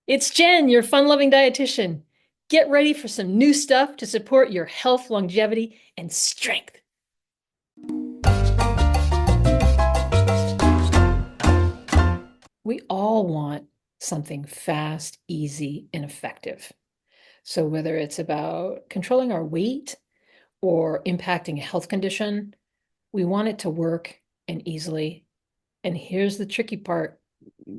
It's Jen, your fun-loving dietitian. Get ready for some new stuff to support your health, longevity, and strength. We all want something fast, easy, and effective. So whether it's about controlling our weight or impacting a health condition, we want it to work and easily. And here's the tricky part.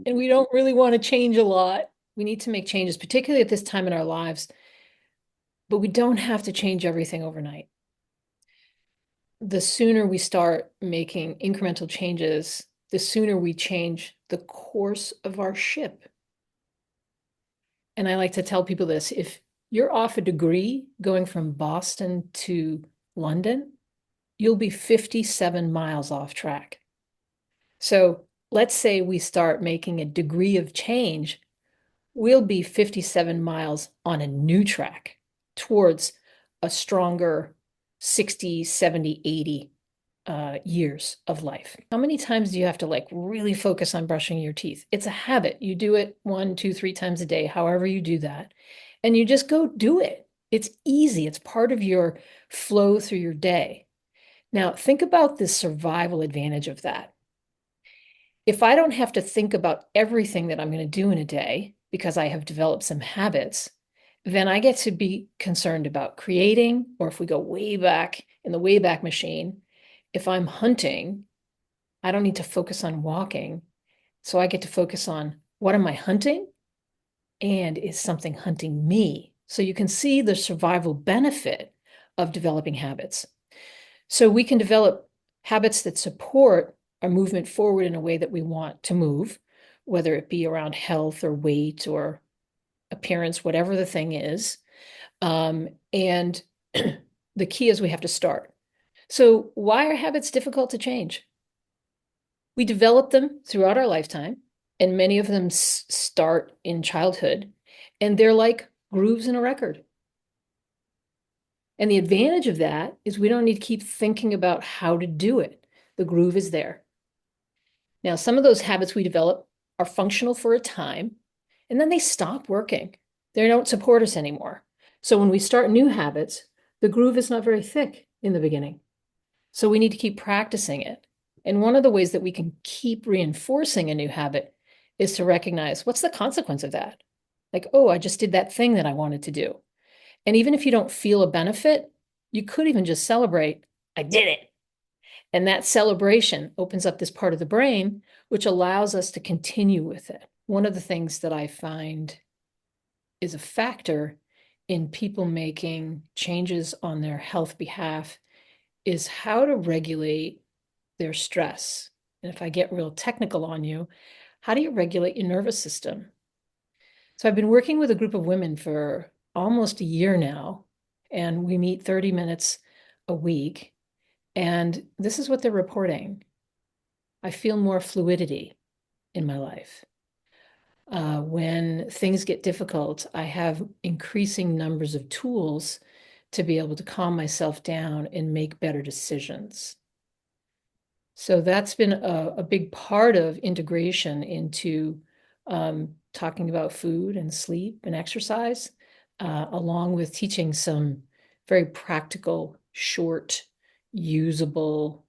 And we don't really want to change a lot. We need to make changes, particularly at this time in our lives, but we don't have to change everything overnight. The sooner we start making incremental changes, the sooner we change the course of our ship. And I like to tell people this, if you're off a degree going from Boston to London, you'll be 57 miles off track. So let's say we start making a degree of change, we'll be 57 miles on a new track towards a stronger 60, 70, 80 years of life. How many times do you have to really focus on brushing your teeth? It's a habit. You do it 1, 2, 3 times a day, however you do that. And you just go do it. It's easy. It's part of your flow through your day. Now, think about the survival advantage of that. If I don't have to think about everything that I'm going to do in a day because I have developed some habits, then I get to be concerned about creating, or if we go way back in the Wayback Machine, if I'm hunting, I don't need to focus on walking. So I get to focus on what am I hunting? And is something hunting me? So you can see the survival benefit of developing habits. So we can develop habits that support our movement forward in a way that we want to move, whether it be around health or weight or appearance, whatever the thing is. And the key is we have to start. So why are habits difficult to change? We develop them throughout our lifetime, and many of them start in childhood, and they're like grooves in a record. And the advantage of that is we don't need to keep thinking about how to do it. The groove is there. Now, some of those habits we develop are functional for a time, and then they stop working. They don't support us anymore. So when we start new habits, the groove is not very thick in the beginning. So we need to keep practicing it. And one of the ways that we can keep reinforcing a new habit is to recognize what's the consequence of that? Like, oh, I just did that thing that I wanted to do. And even if you don't feel a benefit, you could even just celebrate, I did it. And that celebration opens up this part of the brain, which allows us to continue with it. One of the things that I find is a factor in people making changes on their health behalf is how to regulate their stress. And if I get real technical on you, how do you regulate your nervous system? So I've been working with a group of women for almost a year now, and we meet 30 minutes a week. And this is what they're reporting. I feel more fluidity in my life. When things get difficult, I have increasing numbers of tools to be able to calm myself down and make better decisions. So that's been a big part of integration into talking about food and sleep and exercise, along with teaching some very practical, short, usable,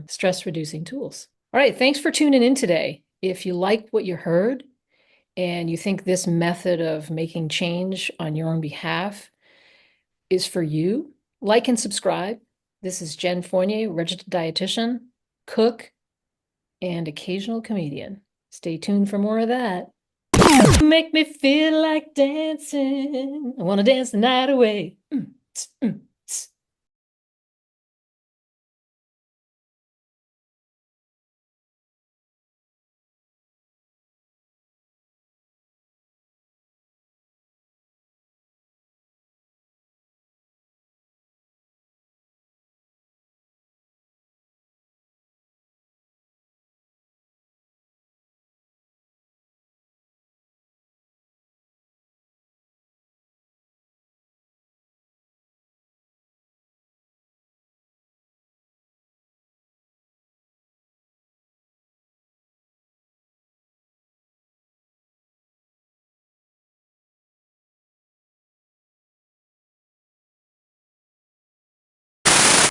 stress-reducing tools. All right, thanks for tuning in today. If you liked what you heard and you think this method of making change on your own behalf is for you, like and subscribe. This is Jen Fournier, registered dietitian, cook, and occasional comedian. Stay tuned for more of that. Make me feel like dancing. I want to dance the night away.